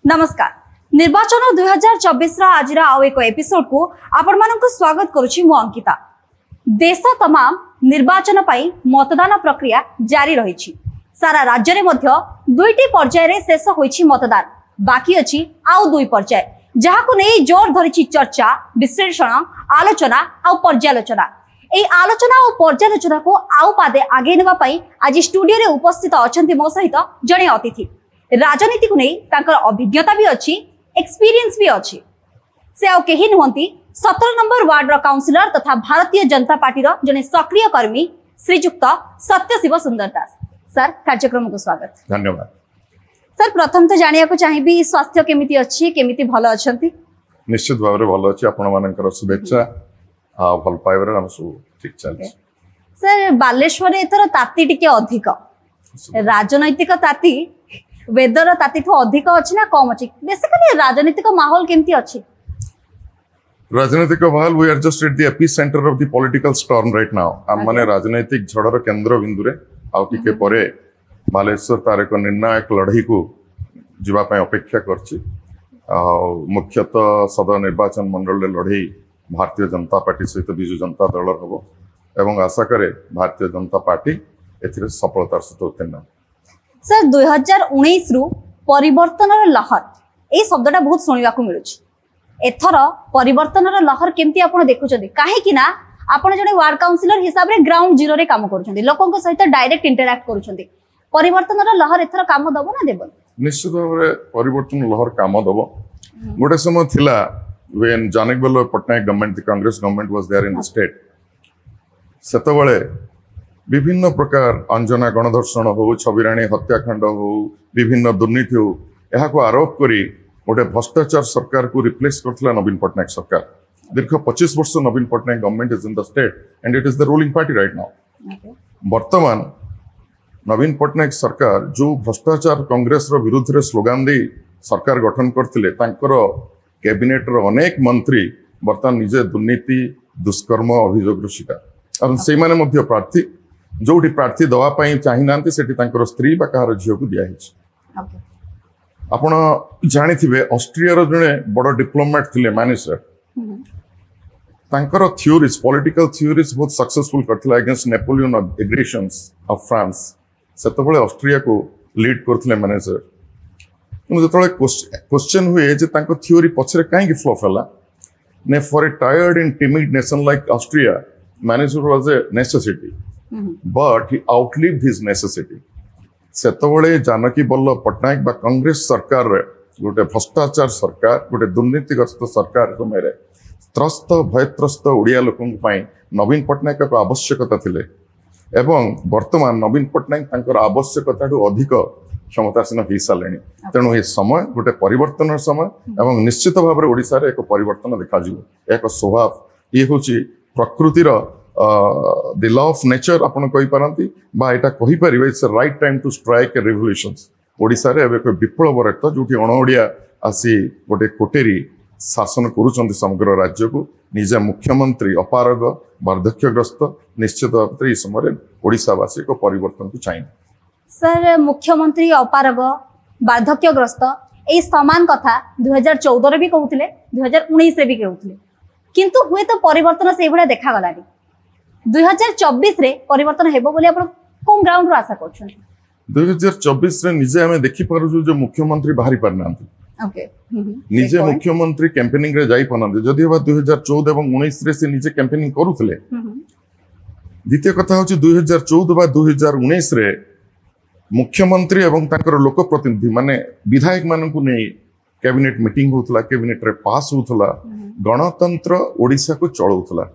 नमस्कार निर्वाचन 2024 आज आउ एक एपिसोड को आपण मानक स्वागत करुछि मु अंकिता। देश तमाम निर्वाचन पाई मतदान प्रक्रिया जारी रही सारा राज्य में मध्य दुईटी पर्याय रे शेष होईछि मतदान बाकी अछि आउ दुई पर्याय जहा को नहीं जोर धरिछि चर्चा विश्लेषण आलोचना आउ पर्यालोचना। एई आलोचना और पर्यालोचना को आउ पादे आगे नेबा पाई आज स्टूडियो रे उपस्थित अछंती मो सहित जणे अतिथि राजनीति को नहीं तांकर अभिज्ञता भी अच्छी एक्सपीरियंस भी अच्छी से आउ केही नुहंती 17 नंबर वार्ड रो काउंसिलर तथा भारतीय जनता पार्टी रो जने सक्रिय कर्मी श्रीजुक्त सत्यशिव सुंदर दास। सर कार्यक्रम को स्वागत। धन्यवाद। सर प्रथम तो जानिया को चाहिबी स्वास्थ्य केमिति अच्छी केमिति भलो अछंती? निश्चित भाव रे भलो अछि आपण मानकर शुभेच्छा आ भल पाइबर हम सब ठीक चल। सर बालेश्वर रे एथर ताती टिके अधिक राजनैतिक ताती वेदर ताती ठो अधिक अछि ना कम अछि? बेसिकली राजनीतिक माहौल केमती अछि? राजनीतिक माहौल we are just at the epicentre of the political storm right now. हम माने राजनीतिक झड़र केंद्र बिंदु रे आ टिके परे बालेश्वर तार एक निर्णायक लड़ाई को जीवा पय अपेक्षा करछि। आ मुख्यतः सदर निर्वाचन मंडल रे लड़ाई भारतीय जनता पार्टी सहित बिजु जनता दल हबो एवं आशा करे भारतीय जनता पार्टी एथिरे सफलतार सहित उत्तीर्ण। सर 2019 रु परिवर्तन लहर ए शब्दटा बहुत सुनिबा को मिलुछि। एथर परिवर्तन लहर केमती आपण देखुछथि काहे कि ना आपण जने वार्ड काउंसिलर हिसाब रे ग्राउंड जीरो रे काम करूछथि लोकन को सहित डायरेक्ट इंटरैक्ट करूछथि परिवर्तन लहर एथर काम दबो ना देबो? निश्चित भाव रे परिवर्तन लहर काम दबो। गोटे समय थिला when Janaki Ballabh Patnaik government the Congress government was there in the state सेतबळे विभिन्न प्रकार अंजना गणधर्षण हो छबिराणी हत्याकांड हो विभिन्न दुर्नीति हो यहाँ को आरोप करी गोटे भ्रष्टाचार सरकार को रिप्लेस करथिला नवीन पटनायक सरकार। दीर्घ 25 वर्ष Naveen Patnaik government is in the state and it is the ruling party right now. वर्तमान नवीन पटनायक सरकार जो भ्रष्टाचार कांग्रेस रो विरुद्ध रे स्लोगान दे सरकार गठन करथिले तांकर कैबिनेट रो अनेक मंत्री वर्तमान निजे दुर्नीति दुष्कर्म अभियोग रो शिकार और से माने मध्य प्रार्थी जोटी प्रार्थी दवा पाई चाहि नांती सेठी तांकर स्त्री बा कहार झियो को दिया हिच। आपण जानि थिबे ऑस्ट्रिया रो जने बड़ डिप्लोमेट थिले मैनेजर तांकर थ्योरीज पॉलिटिकल थ्योरीज बहुत सक्सेसफुल करथिला against Napoleon aggressions of France सेतबळे ऑस्ट्रिया को लीड करथिले मैनेजर। जतबळे क्वेश्चन हुए जे तांको थ्योरी पछरे काहे की फ्लॉप हला ने for a tired and timid nation like Austria मैनेजर was a necessity but he outlived his necessity। सेतबळे जानकी बल्लभ पटनायक बा कांग्रेस सरकार रे गोटे भ्रष्टाचार सरकार गोटे दुर्नीतिग्रस्त सरकार समय रे त्रस्त भयत्रस्त ओडिया लोकन पई नवीन पटनायक को आवश्यकता थिले एवं वर्तमान नवीन पटनायक तांकर आवश्यकता ठू अधिक क्षमतासीन होई सालेनी। तेणु ए समय गोटे परिवर्तन समय एवं निश्चित भाव रे ओडिसा रे एक परिवर्तन देखा जिवो एक स्वभाव ये होची प्रकृतिर the law of nature आपण कहि पारंती बा एटा कहि परिबे it's right time to strike a revolutions. Odisha रे एबे विप्लव रक्त जोटी अणओडिया आसी गोटे कोटेरी शासन करूचंती समग्र राज्य को निजे मुख्यमंत्री अपारग वार्धक्यग्रस्त निश्चित भाव समय ओडिसावासी को परिवर्तन को चाहिए। सर मुख्यमंत्री अपारग वार्धक्यग्रस्त ए समान कथा 2014 रे भी कहउथिले 2019 रे भी कहउथिले किंतु हुए तो परिवर्तन से भले देखा गलानी 2024 रे परिवर्तन हेबो बोली आपण कोन ग्राउंड रो आशा करछन? 2024 रे निजे हमें देखि पारु जो मुख्यमंत्री बाहरी पारनांती। ओके निजे मुख्यमंत्री कैंपेनिंग रे जाई पनांती जदि बा 2014 एवं 19 रे से निजे कैंपेनिंग करूथले। द्वितीय कथा होची 2014 बा 2019 रे मुख्यमंत्री एवं तांकर लोक प्रतिनिधि माने विधायक मानन को नै कैबिनेट मीटिंग होतला कैबिनेट रे पास होतला गणतंत्र ओडिसा को चलौतला।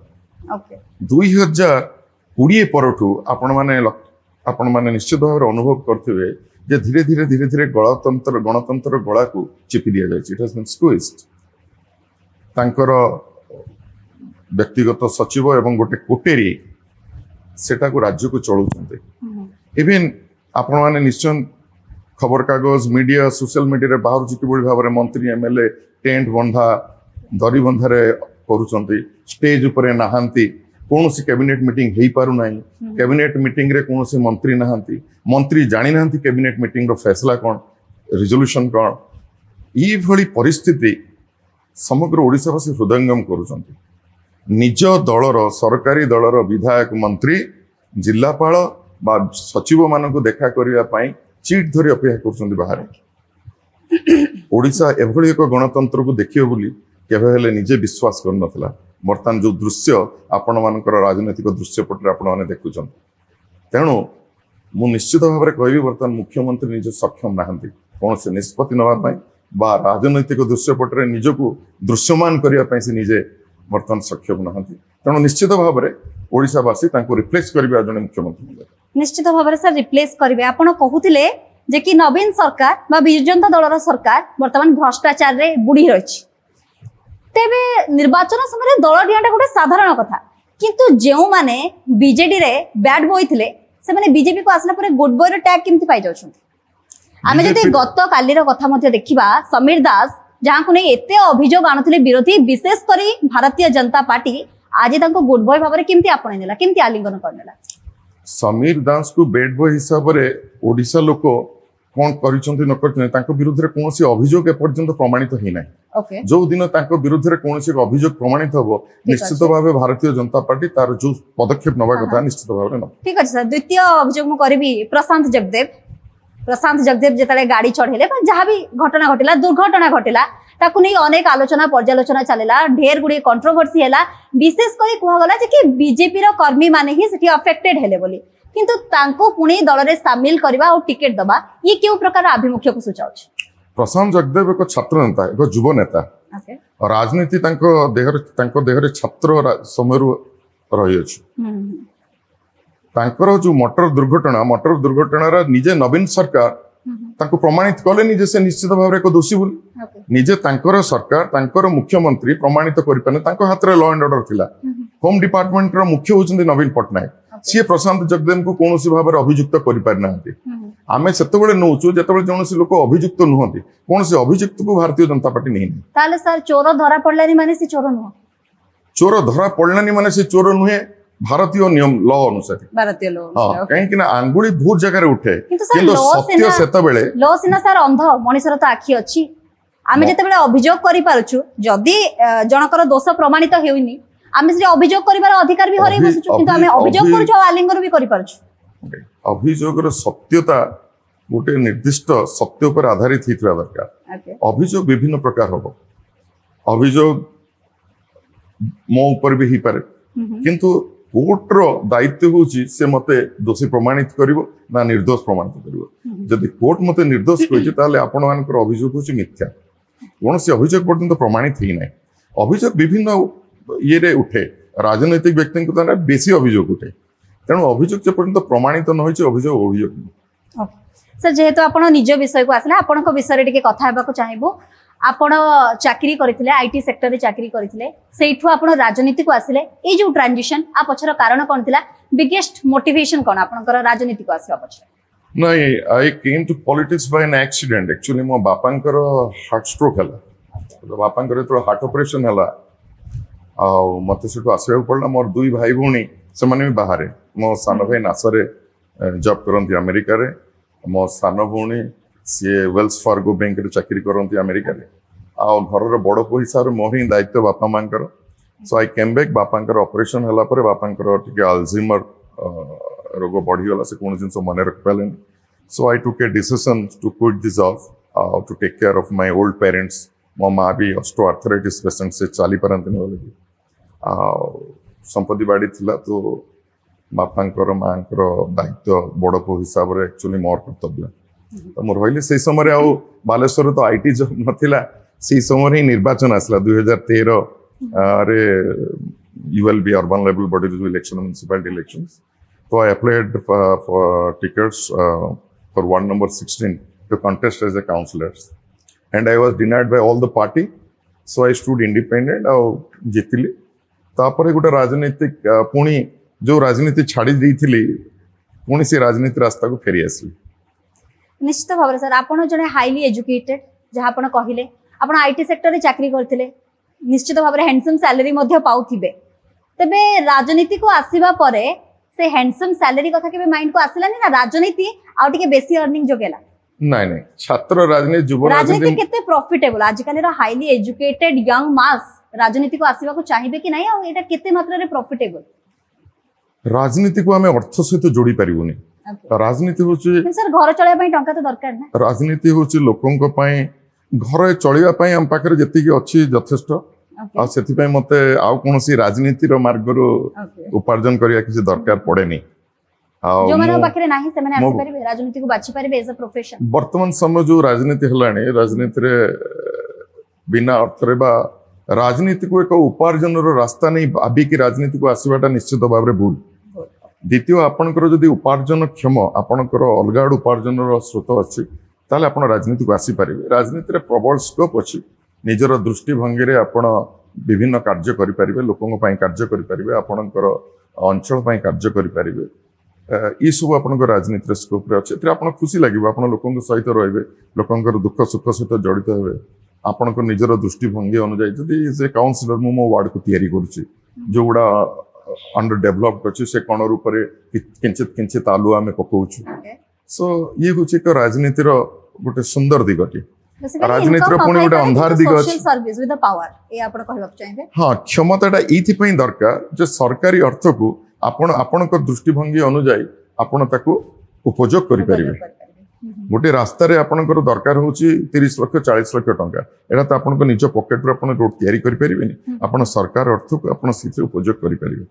2020 परठू आपण माने निश्चित भाव अनुभव करथिबे जे धीरे धीरे गणतंत्र गला को चिपी दिया जाय। It has been squeezed. तांकर व्यक्तिगत सचिव एवं गोटे कोटेरी सेटा को राज्य को चलौछन्ते। इवन आपण माने निश्चय खबर कागज मीडिया सोशल मीडिया रे बाहर जिति बडी भाव रे मंत्री एमएलए टेंट बंधा दरी बंधारे करूछन्ते स्टेज ऊपर नाहांती कौनसी कैबिनेट मीटिंग हेई पारु नाही कैबिनेट मीटिंग रे कौनसी मंत्री नाहांती मंत्री जानि नाहांती कैबिनेट मीटिंग रो फैसला कोन रिजोल्यूशन कोन ଏଇଭଳି ପରିସ୍ଥିତି ସମଗ୍ର ଓଡ଼ିଶାବାସୀ ହୃଦୟଙ୍ଗମ କରୁଛନ୍ତି। ନିଜ ଦଳର ସରକାରୀ ଦଳର ବିଧାୟକ ମନ୍ତ୍ରୀ ଜିଲ୍ଲାପାଳ ବା ସଚିବ ମାନଙ୍କୁ ଦେଖା କରିବା ପାଇଁ ଚିଟ୍ ଧରି ଅପେକ୍ଷା କରୁଛନ୍ତି ବାହାରେ। ଓଡ଼ିଶା ଏଭଳି ଏକ ଗଣତନ୍ତ୍ରକୁ ଦେଖିବ ବୋଲି କେବେ ହେଲେ ନିଜେ ବିଶ୍ୱାସ କରିନଥିଲା। ବର୍ତ୍ତମାନ ଯୋଉ ଦୃଶ୍ୟ ଆପଣମାନଙ୍କର ରାଜନୈତିକ ଦୃଶ୍ୟପଟରେ ଆପଣମାନେ ଦେଖୁଛନ୍ତି, ତେଣୁ ମୁଁ ନିଶ୍ଚିତ ଭାବରେ କହିବି ବର୍ତ୍ତମାନ ମୁଖ୍ୟମନ୍ତ୍ରୀ ନିଜେ ସକ୍ଷମ ନାହାନ୍ତି କୌଣସି ନିଷ୍ପତ୍ତି ନେବା ପାଇଁ ବା ରାଜନୈତିକ ଦୃଶ୍ୟପଟରେ ନିଜକୁ ଦୃଶ୍ୟମାନ କରିବା ପାଇଁ ସେ ନିଜେ ବର୍ତ୍ତମାନ ସକ୍ଷମ ନାହାନ୍ତି। ତେଣୁ ନିଶ୍ଚିତ ଭାବରେ ଓଡ଼ିଶାବାସୀ ତାଙ୍କୁ ରିପ୍ଲେସ୍ କରିବା ଜଣେ ମୁଖ୍ୟମନ୍ତ୍ରୀ। ନିଶ୍ଚିତ ଭାବରେ ସାର୍ ରିପ୍ଲେସ୍ କରିବେ। ଆପଣ କହୁଥିଲେ ଯେ କି ନବୀନ ସରକାର ବା ବିଜୁ ଜନତା ଦଳର ସରକାର ବର୍ତ୍ତମାନ ଭ୍ରଷ୍ଟାଚାରରେ ବୁଡି ରହିଛି। ତେବେ ନିର୍ବାଚନ ସମୟରେ ଦଳ ଡିଆଁଟା ଗୋଟେ ସାଧାରଣ କଥା, କିନ୍ତୁ ଯେଉଁମାନେ ବିଜେଡି ରେ ବ୍ୟାଡ୍ ବୟ ଥିଲେ ସେମାନେ ବିଜେପି କୁ ଆସିଲା ପରେ ଗୁଡ୍ ବୟର ଟ୍ୟାଗ କେମିତି ପାଇ ଯାଉଛନ୍ତି? ଆମେ ଯଦି ଗତ କାଲିର କଥା ମଧ୍ୟ ଦେଖିବା, ସମୀର ଦାସ ଯାହାକୁ ନେଇ ଏତେ ଅଭିଯୋଗ ଆଣୁଥିଲେ ବିରୋଧୀ, ବିଶେଷ କରି ଭାରତୀୟ ଜନତା ପାର୍ଟି ଆଜି ତାଙ୍କୁ ଗୁଡ୍ ବୟ ଭାବରେ କେମିତି ଆପଣେଇ ନେଲା, କେମିତି ଆଲିଙ୍ଗନ କରିନେଲା? ସମୀର ଦାସକୁ ବେଡ୍ ବୟ ହିସାବରେ ଓଡ଼ିଶା ଲୋକ କଣ କରିଛନ୍ତି ନ କରିଛନ୍ତି ତାଙ୍କ ବିରୁଦ୍ଧରେ କୌଣସି ଅଭିଯୋଗ ଏପର୍ଯ୍ୟନ୍ତ ପ୍ରମାଣିତ ହେଇନାହିଁ। ଓକେ, ଯୋଉ ଦିନ ତାଙ୍କ ବିରୁଦ୍ଧରେ କୌଣସି ଅଭିଯୋଗ ପ୍ରମାଣିତ ହବ ନିଶ୍ଚିତ ଭାବେ ଭାରତୀୟ ଜନତା ପାର୍ଟି ତାର ଯୋଉ ପଦକ୍ଷେପ ନେବା କଥା ନିଶ୍ଚିତ ଭାବରେ ନେବ। ଠିକ ଅଛି ସାର୍। ଦ୍ୱିତୀୟ ଅଭିଯୋଗ ମୁଁ କରିବି ପ୍ରଶାନ୍ତ ଜଗଦେବ ଯେତେବେଳେ ଗାଡି ଚଢେଇଲେ ବା ଯାହା ବି ଘଟଣା ଘଟିଲା, ଦୁର୍ଘଟଣା ଘଟିଲା, ତାକୁ ନେଇ ଅନେକ ଆଲୋଚନା ପର୍ଯ୍ୟାଲୋଚନା ଚାଲିଲା, ଢେର ଗୁଡିଏ କଣ୍ଟ୍ରୋଭର୍ସି ହେଲା। ବିଶେଷ କରି କୁହାଗଲା ଯେ କି ବିଜେପିର କର୍ମୀ ମାନେ ହିଁ ସେଠି ଅଫେକ୍ଟେଡ ହେଲେ ବୋଲି, କିନ୍ତୁ ତାଙ୍କୁ ପୁଣି ଦଳରେ ସାମିଲ କରିବା ଆଉ ଟିକେଟ ଦବା ଇଏ କେଉଁ ପ୍ରକାର ଆଭିମୁଖ୍ୟକୁ ସୂଚାଉଛି? ପ୍ରଶାନ୍ତ ଜଗଦେବ ଏକ ଛାତ୍ର ନେତା, ଏକ ଯୁବ ନେତା। ରାଜନୀତି ତାଙ୍କ ଦେହରେ ଛାତ୍ର ସମୟରୁ ରହିଅଛି। ତାଙ୍କର ଯୋଉ ମଟର ଦୁର୍ଘଟଣାର ନିଜେ ନବୀନ ସରକାର ତାଙ୍କୁ ପ୍ରମାଣିତ କଲେ ନିଜେ ସେ ନିଶ୍ଚିତ ଭାବରେ ଏକ ଦୋଷୀ ବୋଲି। ନିଜେ ତାଙ୍କର ସରକାର ତାଙ୍କର ମୁଖ୍ୟମନ୍ତ୍ରୀ ପ୍ରମାଣିତ କରିପାରିଲେ। ତାଙ୍କ ହାତରେ ଲ ଆଣ୍ଡ ଅର୍ଡର ଥିଲା। ହୋମ ଡିପାର୍ଟମେଣ୍ଟର ମୁଖ୍ୟ ହଉଛନ୍ତି ନବୀନ ପଟ୍ଟନାୟକ। ସିଏ ପ୍ରଶାନ୍ତ ଜଗଦେବଙ୍କୁ କୌଣସି ଭାବରେ ଅଭିଯୁକ୍ତ କରିପାରିନାହାନ୍ତି। ଆମେ ସେତେବେଳେ ନଉଛୁ ଯେତେବେଳେ କୌଣସି ଲୋକ ଅଭିଯୁକ୍ତ ନୁହନ୍ତି, କୌଣସି ଅଭିଯୁକ୍ତକୁ ଭାରତୀୟ ଜନତା ପାର୍ଟି ନେଇନି। ତାହେଲେ ସାର୍ ଚୋର ଧରା ପଡିଲାନି ମାନେ ସେ ଚୋର ନୁହଁ? ଚୋର ଧରା ପଡିଲାନି ମାନେ ସେ ଚୋର ନୁହେଁ ଭାରତୀୟ ନିୟମ ଲ ଅନୁସାରେ। ଭାରତୀୟ ଲ କାହିଁକି ନା ଆଙ୍ଗୁଳି ବହୁତ ଜାଗାରେ ଉଠେ, କିନ୍ତୁ ସତ୍ୟ ସେତେବେଳେ ଲ ସିନା ସାର୍ ଅନ୍ଧ, ମଣିଷର ତ ଆଖି ଅଛି। ଆମେ ଯେତେବେଳେ ଅଭିଯୋଗ କରିପାରୁଛୁ, ଯଦି ଜଣଙ୍କର ଦୋଷ ପ୍ରମାଣିତ ହେଉନି ଆମେ ସେଠି ଅଭିଯୋଗ କରିବାର ଅଧିକାର ବି ହରେଇ ବସୁଛୁ, କିନ୍ତୁ ଆମେ ଅଭିଯୋଗ କରୁଛୁ ଆଉ ଆଲିଙ୍ଗନ ବି କରିପାରୁଛୁ। ଅଭିଯୋଗର ସତ୍ୟତା ଗୋଟେ ନିର୍ଦ୍ଦିଷ୍ଟ ସତ୍ୟ ଉପରେ ଆଧାରିତ ହେଇଥିବା ଦରକାର। ଅଭିଯୋଗ ବିଭିନ୍ନ ପ୍ରକାର ହବ। ଅଭିଯୋଗ ମୋ ଉପରେ ବି ହେଇପାରେ, କିନ୍ତୁ କୋର୍ଟର ଦାୟିତ୍ୱ ହଉଛି ସେ ମତେ ଦୋଷୀ ପ୍ରମାଣିତ କରିବ ନା ନିର୍ଦ୍ଦୋଷ ପ୍ରମାଣିତ କରିବ। ଯଦି କୋର୍ଟ ମତେ ନିର୍ଦ୍ଦୋଷ କହିଛି ତାହେଲେ ଆପଣମାନଙ୍କର ଅଭିଯୋଗ ହଉଛି ମିଥ୍ୟା। କୌଣସି ଅଭିଯୋଗ ପର୍ଯ୍ୟନ୍ତ ପ୍ରମାଣିତ ହେଇନାହିଁ। ଅଭିଯୋଗ ବିଭିନ୍ନ ଇଏରେ ଉଠେ, ରାଜନୈତିକ ବ୍ୟକ୍ତିଙ୍କ ଦ୍ୱାରା ବେଶୀ ଅଭିଯୋଗ ଉଠେ। ତେଣୁ ଅଭିଯୋଗ ଯେ ପର୍ଯ୍ୟନ୍ତ ପ୍ରମାଣିତ ନ ହୋଇଛି ଅଭିଯୋଗ ସାର୍, ଯେହେତୁ ଆପଣ ନିଜ ବିଷୟକୁ ଆସିଲେ, ଆପଣଙ୍କ ବିଷୟରେ ଟିକେ କଥା ହେବାକୁ ଚାହିଁବୁ। ଆପଣ ଚାକିରି କରିଥିଲେ, ଆଇଟି ସେକ୍ଟରରେ ଚାକିରି କରିଥିଲେ, ସେଇଠୁ ଆପଣ ରାଜନୀତିକୁ ଆସିଲେ। ଏଇ ଯୋଉ ଟ୍ରାନଜିସନ ଆ ପଛର କାରଣ କଣ ଥିଲା? ବିଗେଷ୍ଟ ମୋଟିଭେସନ କଣ ଆପଣଙ୍କର ରାଜନୀତିକୁ ଆସିବା ପଛରେ? ନାଇଁ, I came to politics by an accident. Actually ମୋ ବାପାଙ୍କର ହାର୍ଟ ଷ୍ଟ୍ରୋକ୍ ହେଲା। ବାପାଙ୍କର ଯେତେବେଳେ ହାର୍ଟ ଅପରେସନ ହେଲା ଆଉ ମତେ ସେଠୁ ଆସିବାକୁ ପଡିଲା। ମୋର ଦୁଇ ଭାଇ ଭଉଣୀ ସେମାନେ ବି ବାହାରେ। ମୋ ସାନ ଭାଇ ନାସାରେ ଜବ୍ କରନ୍ତି ଆମେରିକାରେ। ମୋ ସାନ ଭଉଣୀ ସିଏ ୱେଲ୍ସ ଫାର୍ଗୋ ବ୍ୟାଙ୍କରେ ଚାକିରି କରନ୍ତି ଆମେରିକାରେ। ଆଉ ଘରର ବଡ ପୁଅ ହିସାବରେ ମୋର ହିଁ ଦାୟିତ୍ୱ ବାପା ମାଙ୍କର। ସୋ ଆଇ କେମ୍ ବ୍ୟାକ୍। ବାପାଙ୍କର ଅପରେସନ ହେଲା ପରେ ବାପାଙ୍କର ଟିକେ ଆଲଝିମର ରୋଗ ବଢିଗଲା, ସେ କୌଣସି ଜିନିଷ ମନେ ରଖିପାରିଲେନି। So I took a decision to quit the job ଆଉ to take care of my old parents. ମୋ ମା ବି ଅଷ୍ଟ୍ରୋ ଆର୍ଥରାଇଟିସ୍ ପେସେଣ୍ଟ, ସେ ଚାଲି ପାରନ୍ତିନି ବୋଲିକି। ଆଉ ସମ୍ପତ୍ତି ବାଡି ଥିଲା, ତ ବାପାଙ୍କର ମାଙ୍କର ଦାୟିତ୍ୱ ବଡ ପୁଅ ହିସାବରେ ଆକ୍ଚୁଆଲି ମୋର କର୍ତ୍ତବ୍ୟ। ତ ମୁଁ ରହିଲି। ସେଇ ସମୟରେ ଆଉ ବାଲେଶ୍ୱରରେ ତ ଆଇଟି ଜବ୍ ନଥିଲା। ସେଇ ସମୟରେ ହିଁ ନିର୍ବାଚନ ଆସିଲା 2013 ରେ ULB urban level bodies election, municipality elections. So I applied for tickets for ward number 16 to contest as a councillor, and I was denied by all the party. So I stood independent ଆଉ ଜିତିଲି। ତାପରେ ଗୋଟେ ରାଜନୈତିକ ପୁଣି ଯୋଉ ରାଜନୀତି ଛାଡ଼ି ଦେଇଥିଲି ପୁଣି ସେ ରାଜନୀତି ରାସ୍ତାକୁ ଫେରି ଆସିଲି। ନିଶ୍ଚିତ ଭାବରେ ସାର୍, ଆପଣ ଜଣେ ହାଇଲି ଏଜୁକେଟେଡ, ଯାହା ଆପଣ କହିଲେ ଆପଣ ଆଇଟି ସେକ୍ଟରରେ ଚାକିରି କରିଥିଲେ, ନିଶ୍ଚିତ ଭାବରେ ହ୍ୟାଣ୍ଡସମ୍ ସାଲାରୀ ମଧ୍ୟ ପାଉଥିବେ। ତେବେ ରାଜନୀତିକୁ ଆସିବା ପରେ ସେ ହ୍ୟାଣ୍ଡସମ୍ ସାଲାରୀ କଥା କେବେ ମାଇଣ୍ଡକୁ ଆସିଲାନି ନା ରାଜନୀତି ଆଉ ଟିକେ ବେଶୀ ଅର୍ନିଂ ଯୋଗେଇଲା? ନାଇଁ ନାଇଁ ଛାତ୍ର ରାଜନୀତି ଯୁବ राजनीति ରାଜନୀତି केते प्रॉफिटेबल आजिकल हाईली एजुकेटेड यंग मास राजनीति को आसीबा को चाहिबे कि नहीं आ एटा केते मात्रा रे प्रॉफिटेबल राजनीति को आम अर्थ सहित जोड़ी पारिबुनी राजनीति होची सर घर चलाय पई टंका तो दरकार ना राजनीति होची लोकंक पई घर चलिबा पई हम पाखरे जतिकी अछि यथेष्ट आ सेति पई मते आउ कोनोसी राजनीति रो मार्ग रो उपार्जन करिया किसी दरकार पड़ेनी जो माने पाखरे नाही से माने आसी परिबे राजनीति को बाछि परिबे एज अ प्रोफेशन वर्तमान समय जो राजनीति हलाणी राजनीति रे बिना अर्थ रे बा राजनीति को एक उपार्जन रो रास्ता नहीं भाबी कि राजनीति को आसीबाटा निश्चित भाव रे भूल द्वितीय आपणकर जदि उपार्जन क्षम आपणकर अलगा उपार्जन स्रोत अच्छी ताले आपण राजनीति को आसी पारिबे राजनीति रे प्रबल स्कोप अच्छी निजर दृष्टिभंगी रे आपण विभिन्न कार्य करि पारिबे लोकंक पई कार्य करि पारिबे आपणकर अंचल पई कार्य करि पारिबे ई सब आपणकर राजनीति रे स्कोप रे अच्छी आपण खुशी लागिबो आपण लोकंक सहित रहबे लोकंकर दुख सुख सहित जड़ित हेबे आपणकर निजर दृष्टिभंगी अनुसार जदि से काउंसिलर मो वार्ड को तयारी करूची जोगुडा अंडर डेवलप्ड अच्छे से कण रूप किंचित किंचित आलु आम पकाउछु सो ये होची एक राजनीतिर गोटे सुंदर दिगटी राजनीतिर पुणी गोटे अंधार दिग अछि सर्विस विद द पावर ए आपण कहलक चाहिबे हां क्षमताटा इथि पई दरकार जे सरकारी अर्थ को आपणक दृष्टिभंगी अनुसार आपण ताको उपयोग करि परिबे गोटे रास्ता रे आपणकर दरकार होची 30 लाख 40 लाख टंका एटा त आपणक निज पॉकेट रे आपण रोड तयारी करि परिबेनी आपण सरकार अर्थ को आपण सिथे उपयोग करि परिबे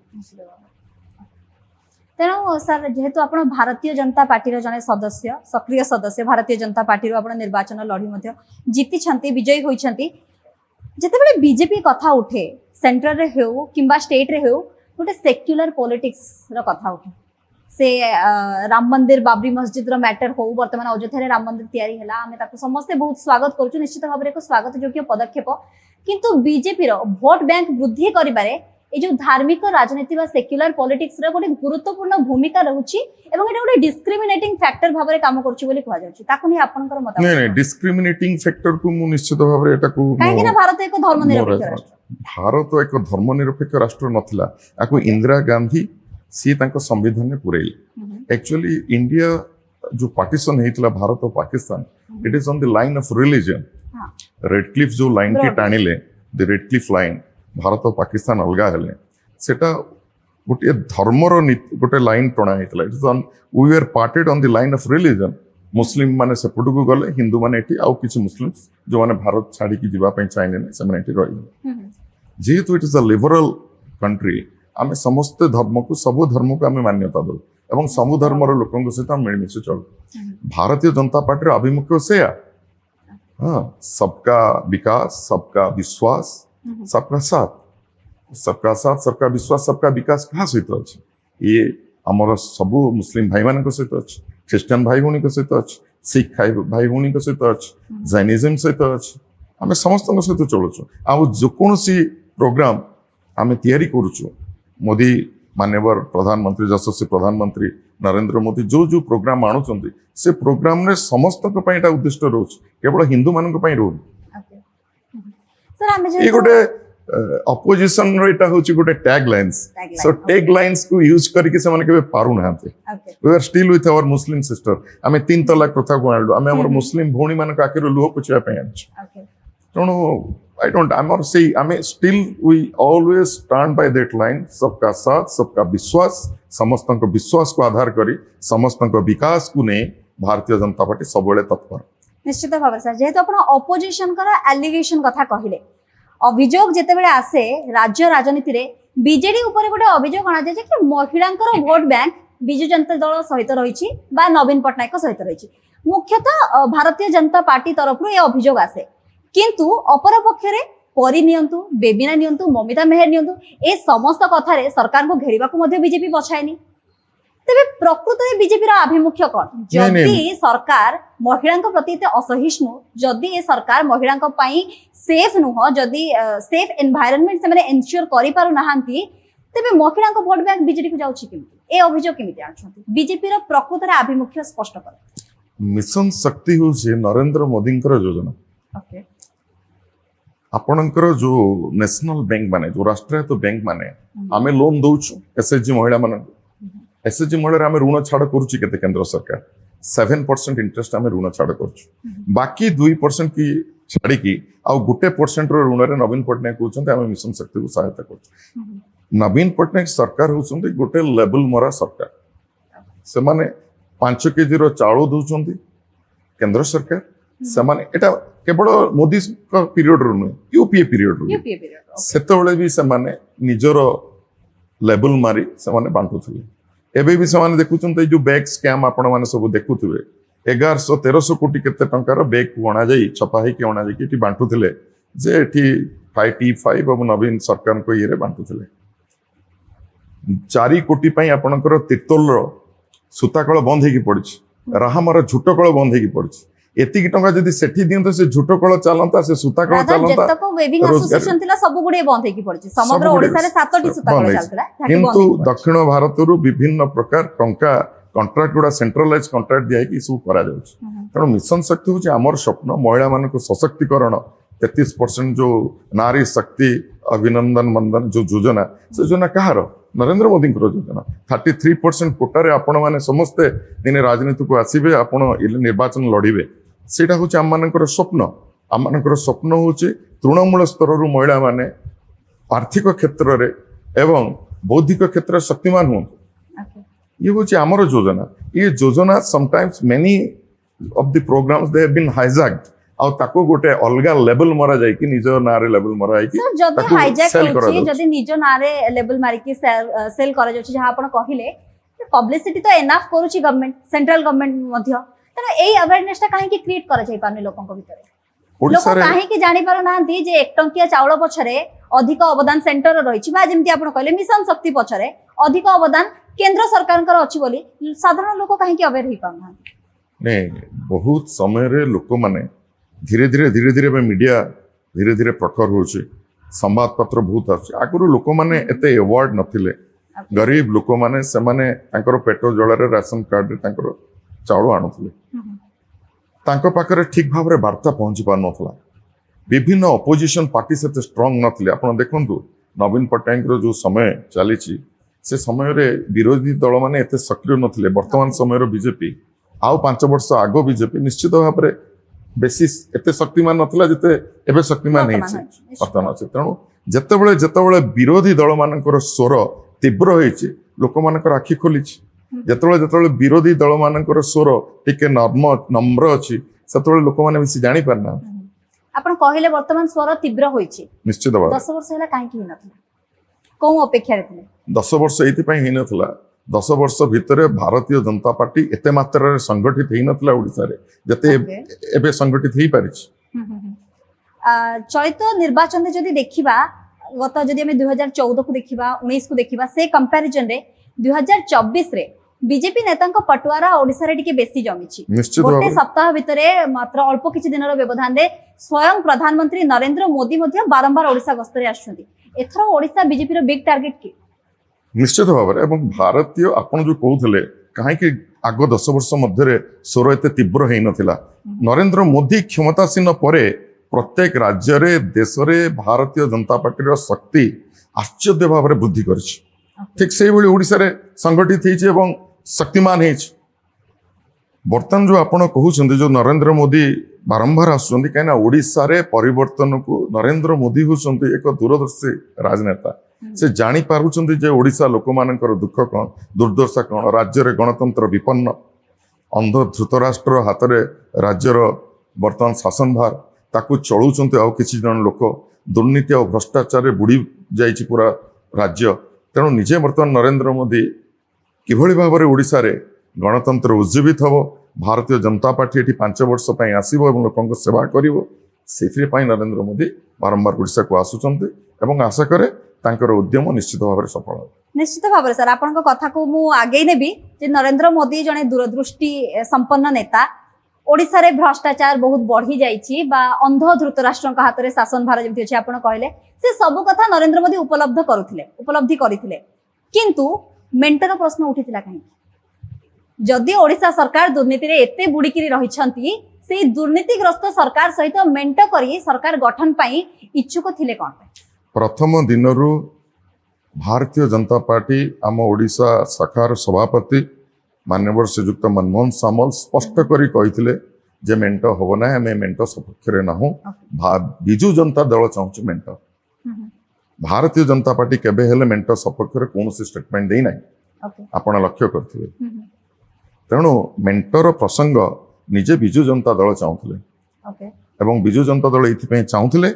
तेणु सर जेहेतु आपण भारतीय जनता पार्टी जने सदस्य सक्रिय सदस्य भारतीय जनता पार्टी आपण निर्वाचन लड़ी मध्य जीति छंती विजयी होई छंती जेतेबेले बीजेपी कथा उठे सेंट्रल रे हेउ किंबा स्टेट रे हेउ गोटे सेक्युलर पॉलिटिक्स रो कथा उठे से राम मंदिर बाबरी मस्जिद रो मैटर हो वर्तमान अयोध्या रे राम मंदिर तैयारी हला हमें ताको समस्त बहुत स्वागत करछु निश्चित भाव रे एक स्वागत योग्य पदक्षेप किंतु बीजेपी रो वोट बैंक वृद्धि करिबारे ए जो धार्मिक राजनीति बा सेक्युलर पॉलिटिक्स रे गोटे गुरुत्वपूर्ण भूमिका रहउची एवं एटा गोटे डिस्क्रिमिनेटिंग फैक्टर भाव रे काम करछु बोली कहवा जाउची ताको नि आपनकर मत नहीं नहीं डिस्क्रिमिनेटिंग फैक्टर को मु निश्चित भाव रे एटा को काहे कि भारत एक धर्मनिरपेक्ष राष्ट्र भारत एक धर्मनिरपेक्ष राष्ट्र नथिला आको इंदिरा गांधी सी तांको संविधान में पुरेली एक्चुअली इंडिया जो पार्टीशन हेतला भारत और Pakistan it is on the line of religion Radcliffe जो लाइन के टाणिले the Radcliffe line Bharat और पाकिस्तान अलगा हेले सेटा गोटे धर्मर गोटे लाइन टणा हेतला it is on we are parted on the line of religion Muslim माने सेपटू को गले हिंदू माने एठी आउ किछि मुस्लिम्स जो माने भारत छाड़ी की जीवा पई चाइने ने से माने एठी रही जेहेतु it is a liberal country आमे समस्त धर्म को सब धर्म को आमे मान्यता दो एवं सब धर्मर लोकन सहित मिलमिशे चलू भारतीय जनता पार्टी अभिमुख्य से हाँ सबका विकास सबका विश्वास सबका साथ सबका विश्वास सबका विकास क्या सहित अच्छे ये आमर सबू मुस्लिम भाई मान सहित अच्छे ख्रीस्टान भाई भौणी सहित अच्छे सिख भाई भौणी सहित अच्छे जैनिज्म सहित अच्छे आम समस्त सहित चलुचु आकोसी प्रोग्राम आम तैयारी करुचु मोदी मान्यवर प्रधानमंत्री यशस्वी प्रधानमंत्री नरेंद्र मोदी जो जो प्रोग्राम आणुचंती से प्रोग्राम रे समस्त को पई एटा उद्दिष्ट रहउछ केवल हिंदू मानन को पई रहउ सर हमें ये गोटे अपोजिशन रो एटा होची गोटे tag lines so tag lines को यूज करके से माने केबे पारु नाते we are still with our Muslim sister आमे तीन तलाक प्रथा को आलु आमे हमर मुस्लिम भौणी मान का आखिर लुह पुछिया पई आछ तणो I don't. I'm not saying. I mean, still we always stand by that line. सबका साथ, सबका विश्वास, समस्तों को विश्वास को आधार करी, समस्तों को विकास को ने भारतीय जनता पार्टी सबले तत्पर. निश्चित भाव सर जेहेतु आपण ऑपोजिशन करा एलिगेशन कथा कहिले अभियोग जेते बेले आसे राज्य राजनीति रे बीजेडी ऊपर गोटे अभियोग अना जाय कि महिलांकर वोट बैंक बिजु जनता दल सहित रहिछि बा नवीन पटनायक सहित रहिछि मुख्यतः भारतीय जनता पार्टी तरफ ए अभियोग आसे किंतु अपर पक्षरे परी नियंतु बेबिना नियंतु ममिता मेहर नियंतु ए समस्त कथा रे सरकार को घेरिबा को मध्ये बीजेपी बछायनी तबे प्रकृत में बीजेपी रा अभिमुख्य कोन जदि सरकार महिलांक प्रति ते असहिष्णु जदि ए सरकार महिलांक पई सेफ नुह जदि सेफ एनवायरनमेंट से माने एन्श्योर करि पारु नाहंती तबे महिलांक वोट बैंक बीजेडी को जाउछि किमति ए अभियोग किमति आछंती बीजेपी रा प्रकृत रे अभिमुख्य स्पष्ट कर मिशन शक्ति हो जे नरेंद्र मोदी योजना ओके आपणकर जो नेशनल बैंक माने जो राष्ट्रीय तो बैंक माने आमे लोन दउछु एसएचजी महिला मान एसएचजी महिला आमे ऋण छाड़ करूची केते केंद्र सरकार 7% इंटरेस्ट आम ऋण छाड़ कर बाकी 2% की छाड़ी आउ 1% ऋण नवीन पट्टनायक कहते आम मिशन शक्ति को सहायता कर नवीन पट्टनायक सरकार होती गोटे लेवल मरा सरकार से माने 5 केजी चाउल दौरान केंद्र सरकार से माने एटा केवल मोदी पीरियड नुहे यूपीए पीरियड सेतबेले भी से माने निजर लेवल मारी से माने बांटुथिले एबे भी से देखुं जो बैग स्कैम आपण माने सब देखुथिबे 1100-1300 कोटी केते टंकार बैग को अणा जाई छपा ही के अणा जाई कि बांटुथिले जे एठी 5T5 अब नवीन सरकार को ये बांटुथिले 4 कोटी पई आपणकर तिर्तोल रो सूताकल बंद होगी पड़ी राहामार झुटकल बंद होगी पड़ी एतिकी टंका जदि सेठी दियंत से झुटकल चलंता से सूताकल चलंता जतको वेविंग एसोसिएशन थिला सब गुडे बंद होगी पड़ी समग्र ओडिसा रे 7टी सूताकल चलतला किंतु दक्षिण भारत रु विभिन्न प्रकार टंका कॉन्ट्रैक्ट गुडा सेंट्रलाइज कॉन्ट्रैक्ट दिया कि सब करा जाउछ कारण मिशन शक्ति होची हमर स्वप्न महिला मानको सशक्तिकरण 33% जो नारी शक्ति अभिनंदन मंदन जो योजना से योजना कहार नरेंद्र मोदी योजना 33% कोटारे आपण माने समस्ते दिने राजनीति को आसीबे आपण निर्वाचन लड़िबे सेटा होची आम मानकर स्वप्न आम मानकर स्वप्न होची तृणमूल स्तर रु महिला माने आर्थिक क्षेत्र रे एवं बौद्धिक क्षेत्र शक्तिमान हो ये होची आमर योजना ये योजना sometimes many of the programmes they have been hijacked आ ताको गोटे अलगा लेवल मरा जाय कि निज नारे लेवल मरा जाय कि जदी हाइजैक होची जदी निज नारे लेवल मारी कि सेल करा जाउची जहा आपण कहिले पब्लिसिटी तो एनाफ करूची गवर्नमेंट सेंट्रल गवर्नमेंट मध्य तने एई अवेयरनेस ता काहे कि क्रिएट करा जाय पाने लोकन को भीतर लोक काहे कि जानि पारो नांती जे 1 टंकिया चावल पछरे अधिक अवदान सेंटर रहिछि बा जेमति आपण कहले मिशन शक्ति पछरे अधिक अवदान केंद्र सरकार कर अछि बोली साधारण लोक काहे कि अवेयर होई पाना ने बहुत समय रे लोक माने धीरे धीरे मीडिया धीरे धीरे प्रखर होची संवाद पत्र बहुत आछे आगुरु लोक माने एते अवार्ड नथिले गरीब लोक माने से माने तांकर पेट जळरे राशन कार्ड रे तांकर चाउल आनुथिले तांको पाखरे ठीक भाबरे वार्ता पहुंची पार नथला विभिन्न अपोजिशन पार्टी से स्ट्रांग नथिले आपण देखंतु नवीन पट्टनायक रो जो समय चलीची से समय रे विरोधी दल माने एते सक्रिय नथिले वर्तमान समय रो बीजेपी आउ 5 वर्ष आगो बीजेपी निश्चित भाबरे बेसी एते शक्तिमान नथला जते एबे शक्तिमान हेछि वर्तमान अछि तेणु जेतेबेले विरोधी दल मानकर स्वर तीव्र हेछि लोक मानकर आखि खोलिछि जेतेबेले विरोधी दल मानकर स्वर टिके नम्र अछि सेतेबेले लोक माने बेसी जानि परना आपण कहिले वर्तमान स्वर तीव्र होइछि निश्चित भाव 10 वर्ष होला काहे कि नथला को अपेक्षा रखले 10 वर्ष एति पई हि नथला 10 वर्ष भितर भारतीय जनता पार्टी एते मात्रा संगठित ही नथला ओडिसा रे जते एबे संगठित ही पारिछ चलित निर्वाचन रे जदी देखिबा गत जदी हम 2014 को देखिबा 19 को देखिबा से कंपैरिजन रे 2024 रे बीजेपी नेतांक पटुआरा ओडिसा रे टिके बेसी जमिछि गोटे सप्ताह भितरे मात्र अल्प किछि दिनर व्यवधान रे स्वयं प्रधानमंत्री नरेंद्र मोदी मध्ये बारंबार ओडिसा गस्तरे आछुंती एथरो ओडिसा बीजेपी रो बिग टार्गेट की निश्चित भाव में भारतीय आपन जो कहते कहीं आग 10 वर्ष मध्य स्वर एत तीव्र हो नाला नरेंद्र मोदी क्षमतासीन परे प्रत्येक राज्य रे देश रे भारतीय जनता पार्टी शक्ति आश्चर्य भाव में वृद्धि कर ठीक से ओडिशा रे संगठित होती शक्तिमान बर्तमान जो आपण कहते जो नरेंद्र मोदी बारंबार आसुँच कहीं ओडिशा रे परिवर्तन को नरेंद्र मोदी होती एक दूरदर्शी राजनेता से जानी पारुचंदी जे ओडिशा लोक मानकर दुख कौन दुर्दशा कौन राज्य रे गणतंत्र विपन्न अंध धृतराष्ट्र हाथ रे राज्यर वर्तमान शासन भार ताकू चलुचंती आउ किछि जन लोक दुर्नीति और भ्रष्टाचार रे बुड़ी जाइछि पूरा राज्य तेणु निजे वर्तमान नरेंद्र मोदी किभଳି भाबरे ओडिशा रे गणतंत्र उज्जीवित हबो भारतीय जनता पार्टी एटी 5 वर्ष पई आसीबो एवं लोकंक सेवा करिवो सेफिरे पई नरेंद्र मोदी बारंबार ओडिशा को आसुचंती एवं आशा करे तांकर उद्यम निश्चित भाव में सफल निश्चित भाव में सर आपण कथा को मु आगे नेबी जे नरेंद्र मोदी जने दूरदृष्टि संपन्न नेता ओडिसा रे भ्रष्टाचार बहुत बढ़ी जाइछि बा अंध धृतराष्ट्र हाथ रे शासन भार जेमति अछि आपण कहले से सब कथा नरेंद्र मोदी उपलब्धि करिथिले किंतु मेंटेन प्रश्न उठिथिला काहे जदि ओडिसा सरकार दुर्नीति रे एते बुड़ीकिरी रहिछंती से दुर्नीतिग्रस्त सरकार सहित मेंट करी सरकार गठन पई इच्छुक थिले कोन प्रथम दिनरु भारतीय जनता पार्टी आम ओडिशा शाखार सभापति माननीय श्रीजुक्त मनमोहन सामल स्पष्ट करी कही जे मेंट हम ना आम मेंट सपक्ष ना विजु जनता दल चाहूँ मेंट भारतीय जनता पार्टी केबे हेले मेंट सपक्ष कौन स्टेटमेंट दे ना आपण लक्ष्य करथिबे तेणु मेंटर प्रसंग निजे विजु जनता दल चाहूले एवं विजु जनता दल ये चाहूले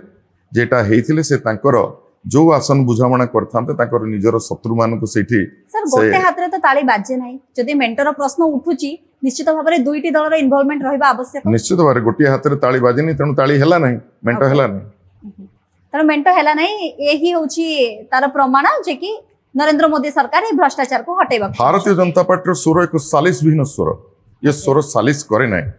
जेटा हेइथिले से तांकर जो आसन बुझामणा करथांते तांकर निजर शत्रु मान को सेठी सर गोटे हाथ रे तो ताली बाजे नाही जदि मेंटर प्रश्न उठुची निश्चित भाव में दुईटी दल रो इन्वॉल्वमेंट रहबा आवश्यक निश्चित भाव गोटे हाथ रे ताली बाजेनी तेणु ताली हेला नाही मेंट हेला नाही तेणु मेंट हेला नाही एही होची तार प्रमाण जे कि नरेंद्र मोदी सरकार ए भ्रष्टाचार को हटेबा भारतीय जनता पार्टी रो स्वर एक सालिस विहीन स्वर ये स्वर सालिस करे नाही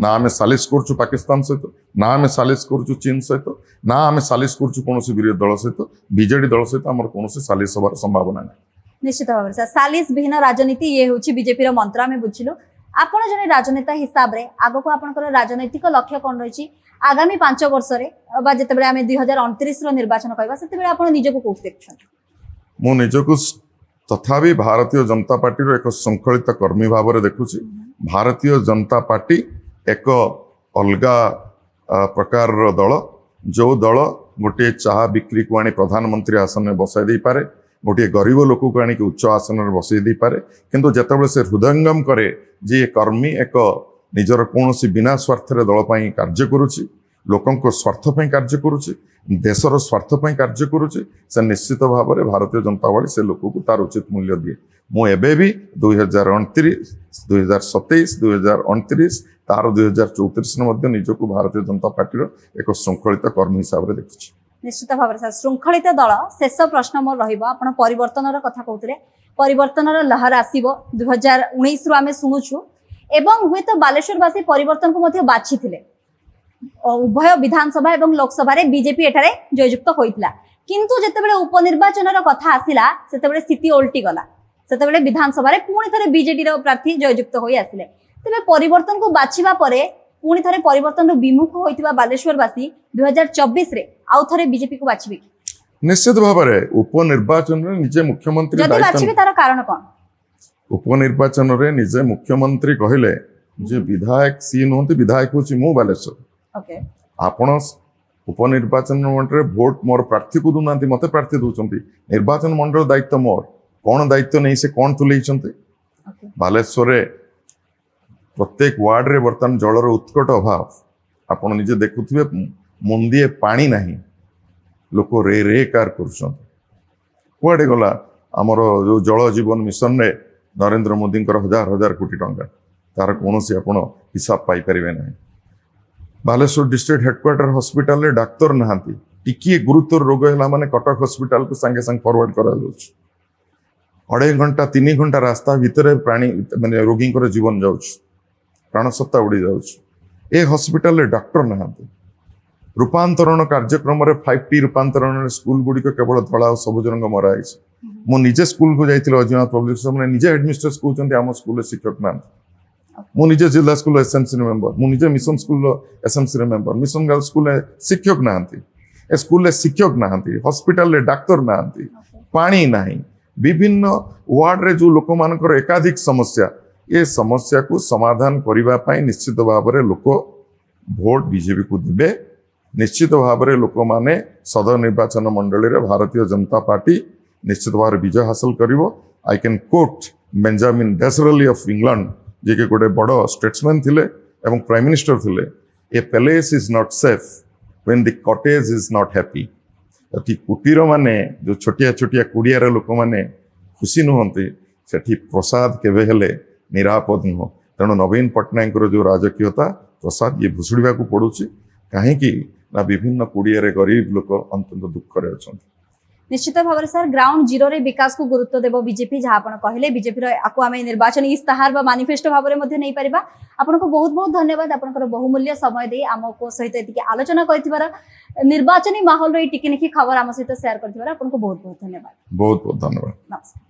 ना आम सालिस करछु पाकिस्तान सहित ना आम सालिस करछु चीन सहित ना आम सालिस करछु कोनोसी विरोधी दल सहित बीजेडी दल सहित हमर कोनोसी सालिस होबार संभावना नहीं निश्चित भाव में सालिस विहीन राजनीति ये होची बीजेपी रो मंत्र आमे बुझिलु आपण जने राजनेता हिसाब रे आगो को आपनकर राजनैतिक लक्ष्य कोन रहिची आगामी 5 वर्ष रे बा जते बेले आमे 2029 रो निर्वाचन कहबा सेते बेले आपण निजको कोठ देखछन मो निजको तथापि भारतीय जनता पार्टी रो एक संखलित कर्मी भाव रे देखुची भारतीय जनता पार्टी एक अलगा प्रकार दल जो दल गोटे चाह बिक्री को आनी प्रधानमंत्री आसन में बसाई दे पारे गोटे गरीब लोक को आनी उच्च आसन में बसाई दे पारे किंतु जेतेबेले से हृदयंगम करे जे कर्मी एक निजर कौन बिना स्वार्थ दल पर कार्य करुच्ची लोकों स्वार्थ पर कार्य करुच्ची देशर स्वार्थ पर कार्य करुच्ची से निश्चित भाव में भारतीय जनता पार्टी से लोक को तार उचित मूल्य दिए मु एबे भी 2029 2027 2029 तार 2034 निजको भारतीय जनता पार्टी एक श्रृंखलित कर्मी हिसाब से देखुची निश्चित भाव में श्रृंखलित दल शेष प्रश्न मोर रहिबा आपण परिवर्तन कथा कहते परिवर्तन लहर आसीबो 2019 रु आमे सुनुछु एवं हुए तो बालेश्वरवासी परिवर्तन को मध्य बाछि थिले उभय विधानसभा एवं लोकसभा रे बीजेपी एठारे जययुक्त होइतला किंतु जेतेबेले उपनिर्वाचन कथा आसिला सेतेबेले स्थिति उल्टी गला सेतेबेले विधानसभा रे पुणी थरे बीजेडी रो प्रार्थी जययुक्त होई आसिले तेबे परिवर्तन को बाछिबा परे पुणी थरे परिवर्तन रो विमुख होइतिबा बालेश्वरवासी 2024 रे आउ थरे बीजेपी को बाछिबे निश्चित भाव में उपनिर्वाचन रे निजे मुख्यमंत्री जदि बाछिबे तार कारण कोन उपनिर्वाचन रे निजे मुख्यमंत्री कहले जे विधायक सी नहंती विधायक होची मु बालेश्वर ओके आपण उपनिर्वाचन मंडल भोट मोर प्रार्थी को दुनांती मते प्रार्थी दूचंती निर्वाचन मंडल दायित्व मोर कौन दायित्व नहीं से कौन तुलेइचंती बालेश्वर रे प्रत्येक वार्ड रे बर्तमान जलर उत्कट अभाव आपण निजे देखुथिबे मुंदिए पानी नहीं लोक रे रे कार करछंती कुआडे गला हमर जो जल जीवन मिशन रे नरेंद्र मोदी हजार हजार कोटी टंका तार कौन सी आपण हिसाब पाई परिबे नहीं बालेश्वर डिस्ट्रिक्ट हेडक्वार्टर हॉस्पिटल रे डाक्तर नहांती टिकी गुरुतर रोग है माने कटक हॉस्पिटल को संगे संग फॉरवर्ड करा जाउछ 2.5 घंटा 3 घंटा रास्ता भितर प्राणी माने रोगी जीवन जाउछ प्राण सत्ता उड़ी जाउछ ए हॉस्पिटल रे डॉक्टर नहांती रूपांतरण कार्यक्रम रे 5T रूपांतरण स्कूल गुडी को केवल धला और सबुज रंग मरा है मु निजे स्कूल को जाइथिलो अजिनाथ पब्लिक स्कूल में निजे हेडमिस्ट्रेस कहउचंती हम स्कूल शिक्षक ना मु निजे जिला स्कूल एसएमसी मेंबर मु निजे mission school SMC member mission girl school शिक्षक नांती ए स्कूल शिक्षक नांती हॉस्पिटल रे डॉक्टर नांती पानी नाही विभिन्न वार्ड रे जो लोक मानकर एकाधिक समस्या ये समस्या को समाधान करबा पई निश्चित भाव में लोक भोट बीजेपी को देबे निश्चित भाव में लोक माने सदर निर्वाचन मंडली रे भारतीय जनता पार्टी निश्चित भाव में विजय हासिल करिवो I can quote Benjamin Disraeli of England जे के गोटे बड़ स्टेट्समैन थिले एवं प्राइम मिनिस्टर थिले a palace is not safe when the cottage is not happy अति कुटीर माने जो छोटिया छोटिया कुड़ियार लोक माने खुशी नुहंती सेठी प्रसाद केबे हेले निरापद नुह तेणु नवीन पट्टनायक जो राजकीयता प्रसाद ये भुसुड़ा को पड़ुची कहीं ना विभिन्न कुड़ियारे गरीब लोक अंतत दुख अच्छा निश्चित भाव में सर ग्राउंड जीरो रे विकास को गुरुत्व देव बीजेपी जहाँ आप कहले बीजेपी आपको आम निर्वाचन इस्ताहार व मैनिफेस्टो भाव में नहीं पारिबा आपन को बहुत बहुत धन्यवाद आपनकर बहुमूल्य समय दे आम को सहित एतिके आलोचना करथिबार निर्वाचनी माहौल रे टिके निकी खबर आम सहित शेयर करथिबार आपन को बहुत बहुत धन्यवाद नमस्कार।